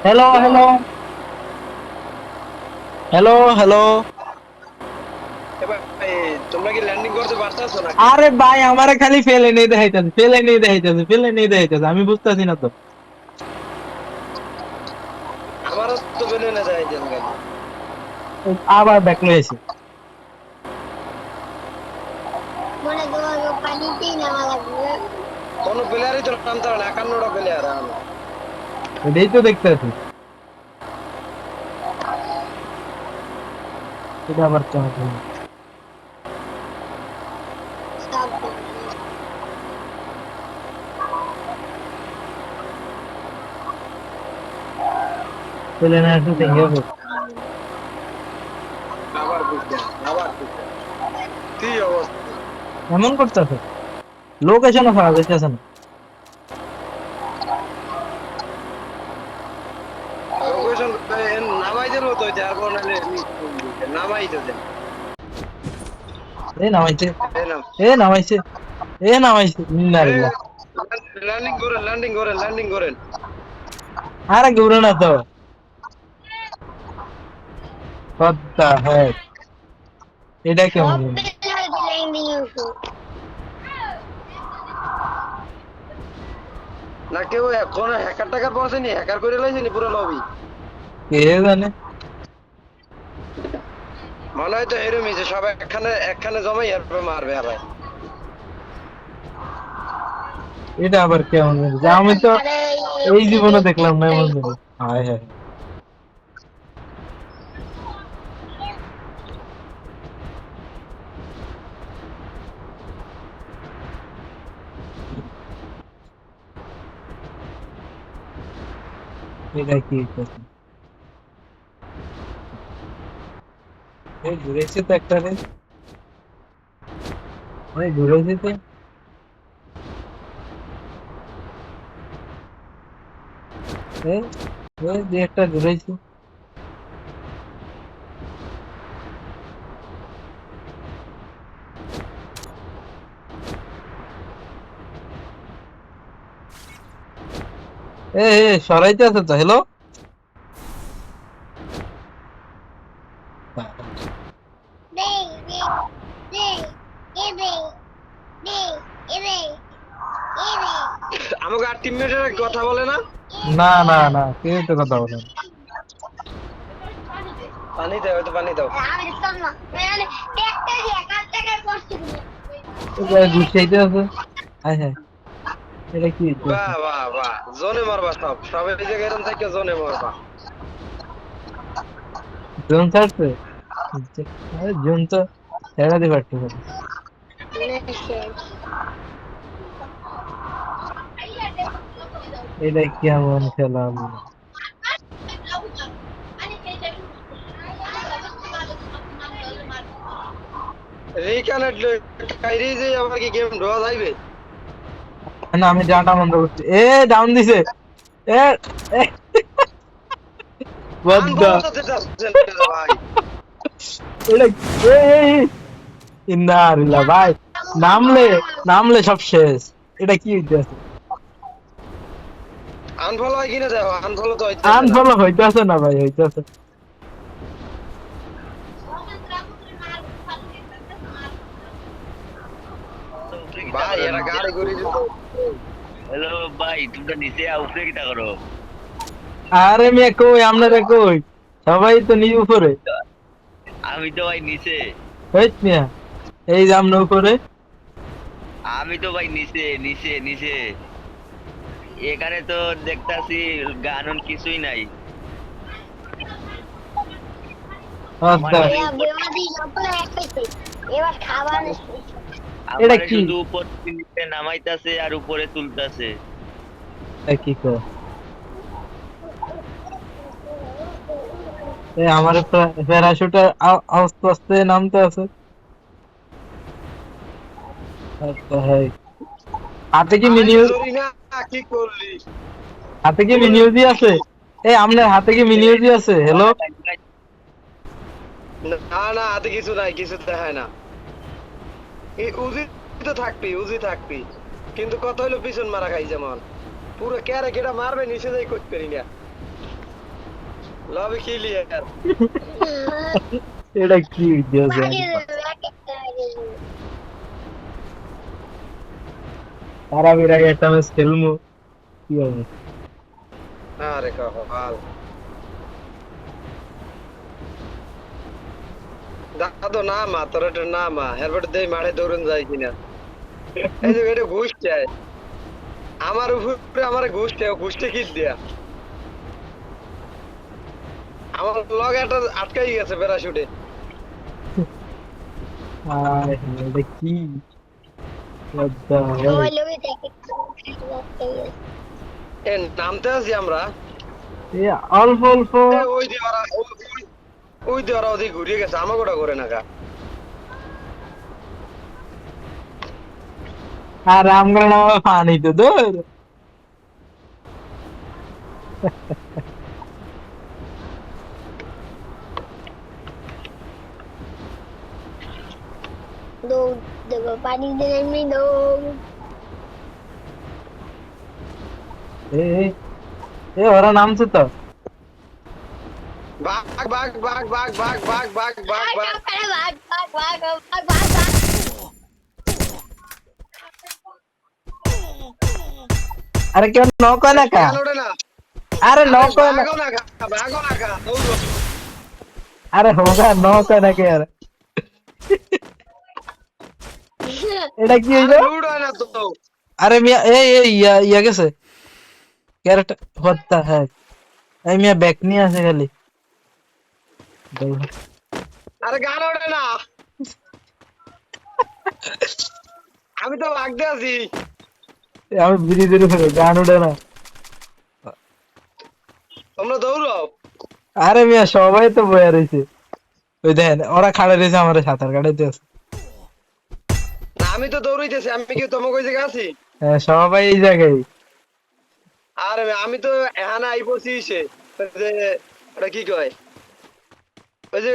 Hello hello hello hello. এবার তোমরা কি ল্যান্ডিং করতে পারতাছো নাকি? আরে ভাই আমারে খালি ফেলে নেই দেখাইতেছে আমি বুঝতেছি না তো। আমারও তো বেলুনে যায় দেন খালি। আবার ব্যাক এসে মনে করো পানিতেই নামা লাগবে। কোন প্লেয়ারই তো নামতে পারে না, 51টা প্লেয়ার আমি। এটাই তো দেখতেছি। এটা আবার কেমন হলো? সব ফেলে না আসলে ভেঙে পড়ে। আবার বুঝতে আবার বুঝতে কি অবস্থা। এমন করতেছে লোকেশনও খাওয়া যাইতেছে না। লোকেশন নামাই দেন তো যার নাহলে নামাই তো দেন। এ নামাইছে এই নাম এ নামাইছে এ নামাইছে ইন্নালিল্লাহ। ল্যান্ডিং করেন ল্যান্ডিং করেন ল্যান্ডিং করেন। আরে ঘুরে না তো। What the heck? এটা কেমন সব হলো? প্লেয়ার ল্যান্ডিং হইছে। না কেউ কোন হ্যাকার টাকার পৌঁছেনি, হ্যাকার করে লাইছেনি পুরো লবি। কে জানে। মনে হয় তো এরমই যে সব একখানে একখানে জমাই এরপর মারবে আবার। এটা আবার কেমন হলো? যে আমি তো আরে এই জীবনে দেখলাম না এমন জিনিস। হায় হায়। এটা কি করছে? এই ঘুরেছে তো একটা রে। এই ঘুরেছে তো। এই ওই যে একটা ঘুরেছে। সরাইতে আছে তো। হ্যালো। দে দে দে এবে দে এবে এবে আমাকে আর টিমমেটের কথা বলে না। না না না কেউ তো কথা বলে না। পানি দাও, একটু পানি দাও। আমি দেখতাম না মানে ট্যাক্টর দিয়ে কাজ টাকা করতে এই যে গুছাইতে আছে। হায় হায়। এটা কি হইতেছে? বাহ বাহ বাহ, জোনে মারবা সব সব এই জায়গায় এরকম থেকে জোনে মারবা। জোন ছাড়ছে। আরে জোন তো ছেড়া দিবার ঠিক আছে। এটা কেমন খেলা হলো? রিকানেক্ট কাইরে যে আবার কি গেম ড্র যাইবে। না আমি যাটা বন্ধ করছি। ডাউন দিছে। এ এ, what the- আনফলো তো দিতেছেন ভাই। এটা এ এ, এ, ইন্নালিল্লাহ ভাই। নামলে নামলে সব শেষ। এটা কি হইতেছে? আনফলো হয় কিনা দেখো, আনফলো তো হইতেছে না। আনফলো হইতেছে না ভাই হইতেছে। উপরে কিতা ভাই করো এরা নিচে? গাড়ি করে দিত। হ্যালো ভাই, তোমরা নিচে আর উপরে কিতা করো? আরে মেয়ে কই আপনারা কই? সবাই তো নিজ উপরে। আমি তো ভাই নিচে। হইত মিয়া। এই যে আমরা উপরে। আমি তো ভাই নিচে নিচে নিচে। এখানে তো দেখতাছি গানুন কিছুই নাই। what আমার the- খালি ভাইয়া উপর বেমাদি যখন একটাইছে এবার খাবার এটা আমারে কি? শুধু উপর থেকে নিচে নামাইতাছে আর উপরে তুলতাছে। এটা কি কর? আমার প্যারাশুটার আস্তে আস্তে নামতে আছে। What the heck? হাতে কি আই মিনি জরি না, কি করলি? হাতে কি এগুলো মিনি ইউজি আছে? আপনার হাতে কি মিনি ইউজি আছে? হ্যালো। না না, হাতে কিছু নাই, কিছু দেখায় না। এই উজি তো থাকবি, উজি থাকবি, কিন্তু কত হইলো পিছন মারা খাই যেমন পুরো ক্যারে কেটা মারবে নিচে যাই করতে পারি না। Lobby clear. এটা কি ভিডিও পানি দেবে একটা তারা বের আগে একটা ম্যাচ খেলবো কি হবে আরে কপাল। দাদু না মা তোর এটা না মা হেলমেট দেই মাঠে দৌড়ন যায় কিনা। এই যে এটা ঘুষ চায় আমার উপরে, আমার ঘুষ চায়, ঘুষটা কি দেয়া আমার লগে একটা আটকাই গেছে প্যারাশুটে। আয় এটা কি লজ্জা সবাই হয়। লোকে দেখে এ নামতে আছি আমরা। এ অল্প অল্প এ ওই যে ওরা ওই যে ওরা ওদিকে ঘুরিয়ে গেছে আমাকে ওটা করে না কা। আর আমগুলো না পানি তো দূর দৌড় দেবো পানি দিয়ে আমি দৌড় এ এ, এ ওরা নামছে তো বাঘ বাঘ বাঘ বাঘ বাঘ বাঘ বাঘ বাঘ বাঘ। ভাগ ভাগ ভাগ ভাগ ভাগ ভাগ আরে কেউ নক হয় না কা কেন ওঠে না? আরে নক হয় না ভাগও না খা, ভাগও না খা, দৌড়ো। আরে হোগা নক হয় না কে আর এটা কি আরে হইলো লুড হয় না তো। আরে মিয়া এই এই ইয়া গেছে ক্যারেক্টার হত্যা হ্যাঁ এই মিয়া ব্যাক নিয়ে আসে খালি আরে গান ওঠে না। আমি তো ভাগতে আছি। আমি বিড়ি ধরে ফেলে গান উঠে না তোমরা দৌড়াও। আরে মিয়া সবাই তো বয়া রয়েছে ওই দেখেন ওরা খাড়া রয়েছে আমার সাঁতার কাটাইতে আছে না, আমি তো দৌড়াইতেছি, আমি কি তোমাকে ওই জায়গায় আছি? হ্যাঁ সবাই এই জায়গায় আরে আমি তো এখানে আইপছি সে ওই যে ওটা কি কয় ওই যে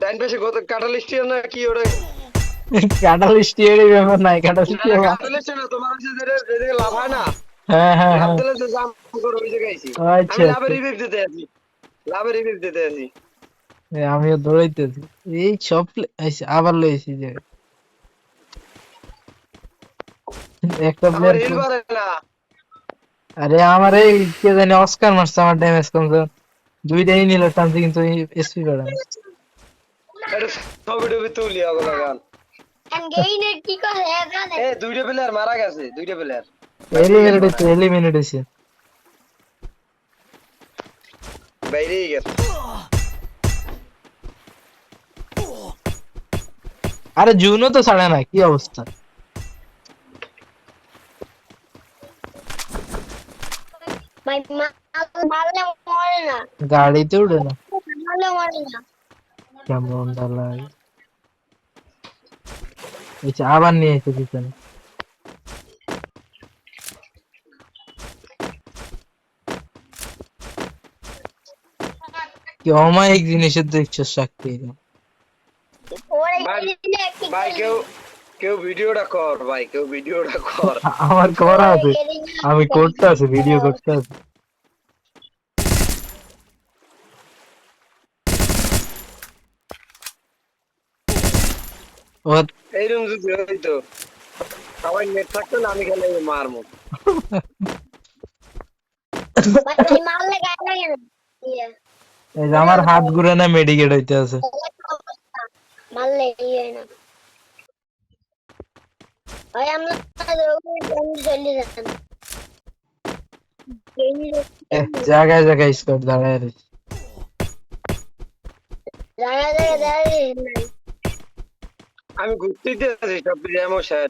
ডাইন পাশে কাটালিস্ট না কি ওটা। কাটাল স্টিয়ারি ব্যাপার নাই কাটাল স্টিয়ার কাটালিস্ট না তোমার হচ্ছে যেটা লাভ হয় না, হ্যাঁ হ্যাঁ লাভ হ্যাঁ দিলে যে জাম করে ওই জায়গায় আইছি। আচ্ছা আমি লাভের আচ্ছা রিভিউ দিতে আছি, লাভের রিভিউ দিতে আছি। আমিও দৌড়াইতেছি এই সব আইসি আবার লইছি যে একটা আমার প্লেয়ার হিল বাড়ে না। আরে আমার এই কে জানি অস্কার মারছে আমার ড্যামেজ কমছে দুইটাই নিল টানছে কিন্তু এসপি বাড়া এটা ছবি টবি তুলি ওগুলো গান। গেইনের কি করে জানে এ দুইটা প্লেয়ার মারা গেছে, দুইটা প্লেয়ার এলিমিনেট হইছে বাইরেই গেছে। আরে জুনও তো ছাড়ে না কি অবস্থা ভাই মারলে মরে না গাড়িতে উঠে না মারলে মরে না কেমন লাগে এই যে আবার নিয়ে এসে পিছনে কি অমায়িক জিনিসের দেখছো শক্তি ওরে ভাই, গেইনে একটি ভাই কেউ কেউ ভিডিওটা কর, ভাই কেউ ভিডিওটা কর। আমার করা আছে আমি করতে আছে ভিডিও করতে আছে ও এইরকম যদি হইতো সবাই নেট থাকতো না, আমি খেলে মারমু। ভাই মারলে গায়ে লাগে না ইয়ে এই যে আমার হাত ঘুরে না মেডিকেট হইতে আছে মারলে ইয়ে না ভাই আমরা চলে যান জায়গায় জায়গায় স্কোর দাঁড়ায় রয়েছে জায়গা জায়গা দাঁড়িয়ে নাই আমি ঘুরতেই আছি সব এমন স্যার।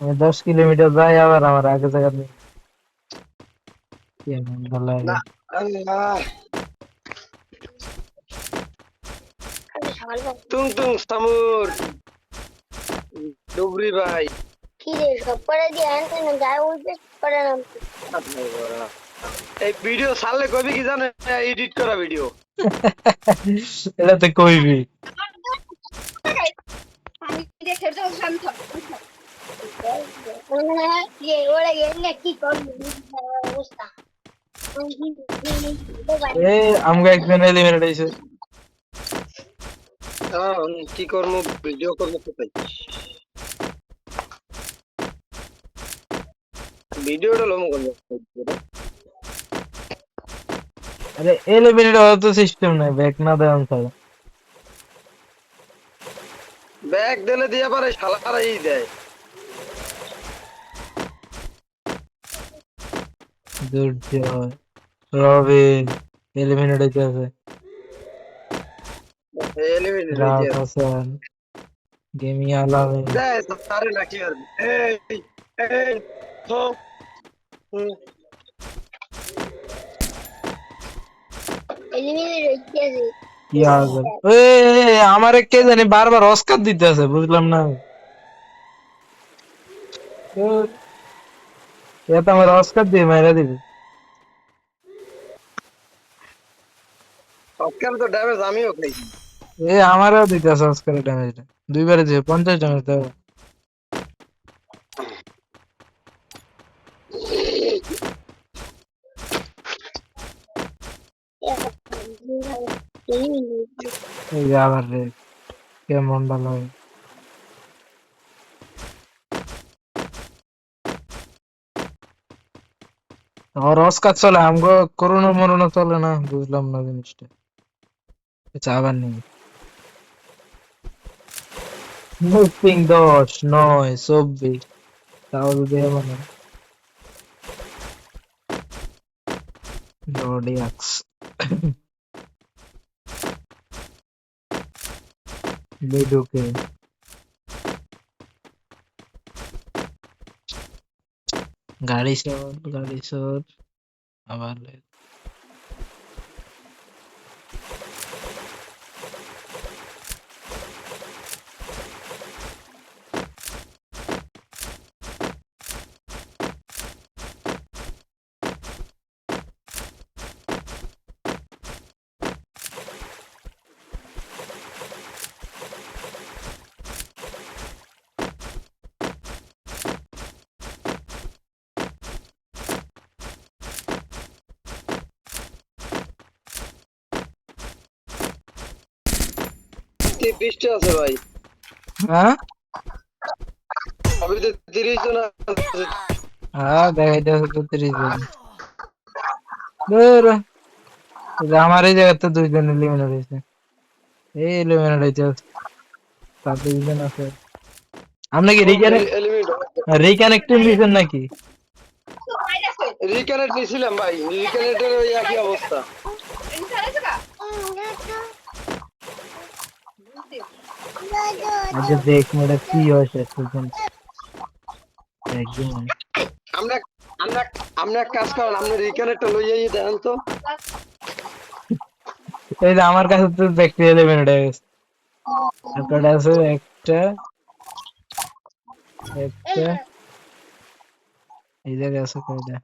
আমি 10 কিলোমিটার যাই আবার আমার আগে জায়গা নেই কেমন ভালো লাগে না আল্লাহ আমি সকালবেলা তুং তুং সামুর ডুবরি ভাই। কি রে সব করে দিয়ে আনতে না যায় উঠবে করে না এই ভিডিও ছাড়লে কবি কি জানে এডিট করা ভিডিও। এটা তো কইবি ওরা গেলে কি করবো অবস্থা এ আমগো একজন এলিমিনেট হইছে। কি করবো, ভিডিও করবো কোথায়? ভিডিওটা লোমো করবো। আরে এলিমিনেট হওয়ার তো সিস্টেম নাই, ব্যাক না দেওয়ান ছাড়া। ব্যাগ দিলে দিয়ে পারে শালারাই দেয়। দুর্জয় রবিন এলিমিনেট হইতে আছে, এলিমিনেট হয়ে রাত যায়। হাসান গেমি আলামিন। দেয় সারে নাকি আর এই এই তো এলিমিনেট হইতে আছে কি আজব আমারে কে জানি বারবার অস্কার দিতে আছে, বুঝলাম না। এটা আমার অস্কার দিয়ে মাইরা দিবে। অস্কার তো ড্যামেজ আমিও খাইছি। আমারও দিতে আছে অস্কারের ড্যামেজটা, দুইবারে দিয়ে 50 ড্যামেজ দেবে। এই যে আবার রে কেমন ভালো হয়। আর অস্কার চলে, আমগো করোনা মরোনা চলে না, বুঝলাম না জিনিসটা। আচ্ছা আবার নেই মুভিং 10 9 24 তাও যদি এমন জোডিয়াক্স লিডোকে গাড়ি সর আবার বৃষ্টি আছে ভাই, হ্যাঁ আমি তো 30 জন আছে। হ্যাঁ দেখাইতে আছে তো 30 জন। ধুর, এই যে আমার এই জায়গাতে 2 জন এলিমিনেট হয়েছে, এই এলিমিনেট হয়েছে 7 জন আছে। আপনি কি এলিমিনেট রিকানেক্টিং দিয়েছেন নাকি? রিকানেক্ট নিছিলাম ভাই, রিকানেক্টের ওই একই অবস্থা। আচ্ছা দেখ মেয়েটা কি হয়েছে একদম। আমরা আমরা আমরা এক কাজ করেন, আপনি রিকানেক্টটা লইয়াই দেন তো। এই যে আমার কাছে তো দেখতে এলিমিনেট হয়ে গেছে। আপনার আছে একটা একটা এই জায়গায় আছে কয়টা?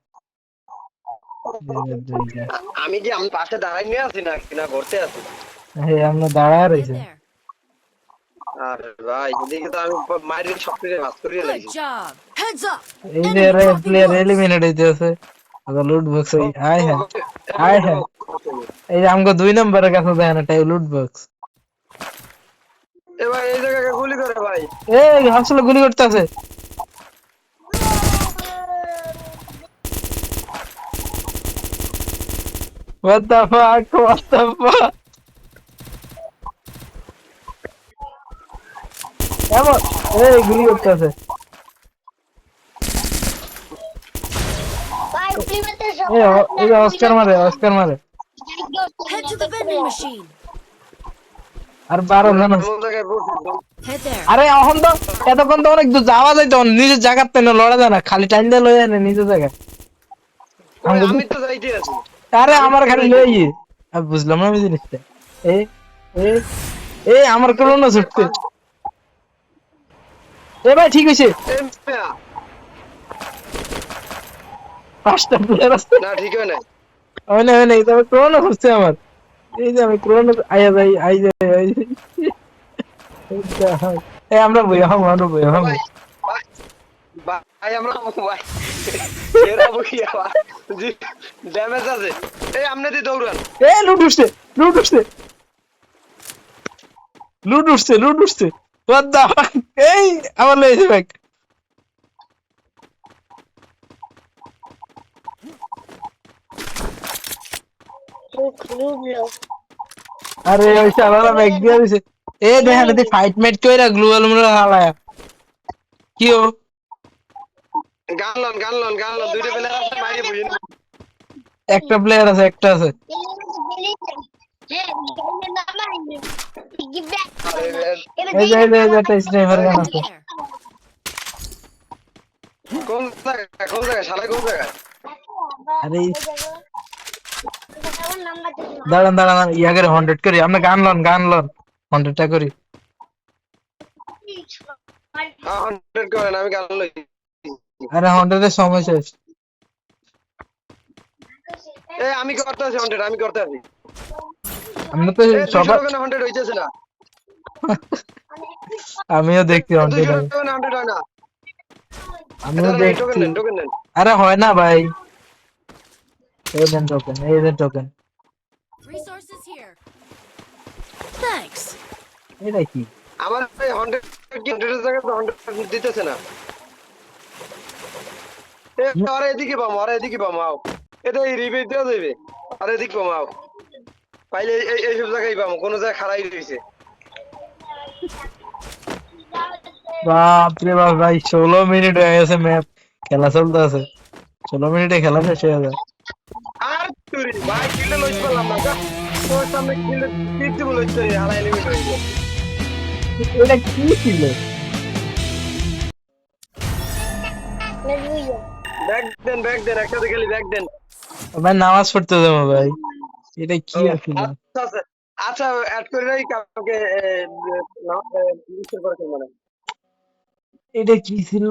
এই জায়গায় 2টা। আমি কি আমি পাশে দাঁড়াই নিয়ে আছি না কিনা করতে আছি? এই আমরা দাঁড়ায় In রয়েছে। there. আরে ভাই এদিকে তো আমি মাইরের সব কিছু ভাস করিয়ে Good লাগছি। job. Heads up. এই যে প্লেয়ার এলিমিনেট হইতে আছে। আবার লুট বক্স আয় হ্যাঁ আয় হ্যাঁ। এই যে আমগো 2 নম্বরের কাছে দেন এটা লুট বক্স। এ ভাই এই জায়গায় গুলি করে ভাই। এই আসলে গুলি করতে আছে। What the fuck? What the fuck? এমন এই গুলি করতে আছে। ভাই প্রিমিতে সব এই যে অস্কার মারে Head to the vending machine. আর 12 জন আছে। কোন জায়গায় বসে? Head there. আরে এখন তো এতক্ষণ তো অনেক দূর যাওয়া যাইতো, নিজের জায়গাতে না লড়া যায় না, খালি টাইম দিয়ে লয়ে আনে নিজের জায়গায়। ওই আমি তো যাইতে আছি। আরে আমার খালি লয়ে গিয়ে আমি বুঝলাম না আমি জিনিসটা। এ এ এ আমার কোনো না ছুটতে। এ ভাই ঠিক হইছে, এ মিয়া, 5টা প্লেয়ার আছে। না ঠিক হয় না। হয় না তবে ক্রোনো হচ্ছে আমার। এই যে আমি ক্রোনো আইয়া যাই আই যাই এই আমরা বইয়া হম ভাই ভাই ভাই আমরা ভাই এরা বইয়া জি ড্যামেজ আছে এই আমনে দি দৌড়ান এ লুট উঠছে লুট উঠছে লুট উঠছে লুট উঠছে what the fuck? এই আমার লইছে ব্যাগ রুবলো আরে ওই শালারা ব্যাগ দিয়ে দিছে এ দেখেন এদি ফাইট মেট কইরা গ্লুয়াল মুরা হালায়া কি ও গানলন দুইটা প্লেয়ার আছে মারি বুঝিন একটা প্লেয়ার আছে একটা আছে এই যে একটা স্নাইপার গান আছে There. কোন জায়গা শালা কোন জায়গা আরে দাঁড়ান দাঁড়ান ইয়া করে 100 করি আমরা গান লন 100টা করি হ্যাঁ 100 করেন আমি গান লই আরে 100 এর সময় শেষ এই আমি করতে আছি 100 আমি করতে আছি আমরা তো এই 200 সবার টাকা 100 হইতেছে না আমিও দেখছি 100 200 টাকা 100 হয় না আমিও টোকেন দেখছি নেন টোকেন নেন আরে হয় না ভাই এই দেন টোকেন Resources here. Thanks. এটা কি আমার এই 100 কি 100 এর জায়গায় তো 100 দিতেছে না এ আরে এদিকে বাম আও এটা এই রিবেট দেওয়া যাবে আরে এদিকে বাম আও পাইলে এই সব জায়গায় বাম কোন জায়গায় খাড়াই রইছে বাপ রে বাপ ভাই 16 মিনিট হয়ে গেছে ম্যাপ খেলা চলতে আছে 16 মিনিটে খেলা শেষ হয়ে যায় আর তুই ভাই কিলে লইছ পারলাম না যা তোর সামনে কিলে কিতে বলছ রে হালাই লিমিট হয়ে গেছে এটা কি ছিল ব্যাগ দেন একসাথে খেলি ব্যাগ দেন ভাই নামাজ পড়তে যাবো ভাই এটা কি আছিল আচ্ছা অ্যাড করে রাই কাউকে রিজিস্টার করে মানে এটা কি ছিল